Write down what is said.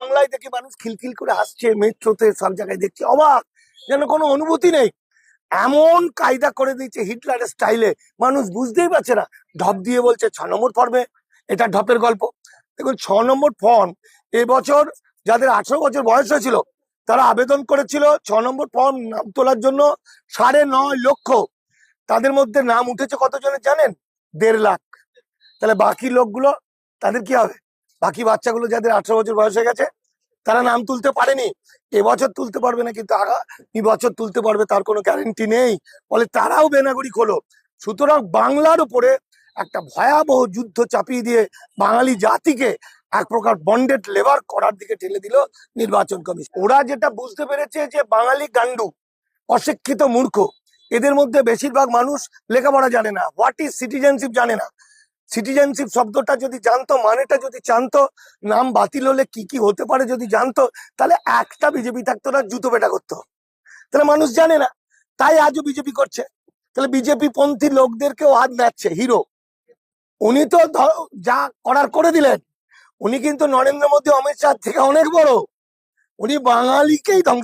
বাংলায় দেখি মানুষ খিলখিল করে হাসছে, মেট্রোতে সব জায়গায় দেখছি অবাক, যেন কোনো অনুভূতি নেই। এমন কায়দা করে দিয়েছে হিটলারের স্টাইলে, মানুষ বুঝতেই পারছে না। ঢপ দিয়ে বলছে 6 নম্বর ফর্মে, এটা ঢপের গল্প। দেখুন 6 নম্বর ফর্ম এবছর যাদের 18 বছর বয়স হয়েছিল তারা আবেদন করেছিল 6 নম্বর ফর্ম নাম তোলার জন্য, 9.5 লক্ষ। তাদের মধ্যে নাম উঠেছে কতজনের জানেন? 1.5 লাখ। তাহলে বাকি লোকগুলো তাদের কি হবে? বাকি বাচ্চাগুলো যাদের 18 বছর বয়স হয়ে গেছে তারা নাম তুলতে পারেনি, এবছর তুলতে পারবে না, কিন্তু আগামী বছর তুলতে পারবে তার কোনো গ্যারেন্টি নেই। ফলে তারাও বেনাগরিক হলো। সুতরাং বাংলার উপরে একটা ভয়াবহ যুদ্ধ চাপিয়ে দিয়ে বাঙালি জাতিকে এক প্রকার বন্ডেড লেবার করার দিকে ঠেলে দিল নির্বাচন কমিশন। ওরা যেটা বুঝতে পেরেছে যে বাঙালি গান্ডু, অশিক্ষিত মূর্খ, এদের মধ্যে বেশিরভাগ মানুষ লেখাপড়া জানে না, হোয়াট ইজ সিটিজেনশিপ জানে না। সিটিজেনশিপ শব্দটা যদি জানতো, মানেটা যদি জানতো, নাম বাতিল হলে কি কি হতে পারে যদি জানতো, তাহলে একটা বিজেপি থাকতো না, জুতো পেটা করতো। তাহলে মানুষ জানে না, তাই আজও বিজেপি করছে। তাহলে বিজেপি পন্থী লোকদেরকেও হাত নাচ্ছে হিরো। উনি তো যা করার করে দিলেন। উনি কিন্তু নরেন্দ্র মোদী, অমিত শাহ থেকে অনেক বড়। উনি বাঙালিকেই ধ্বংস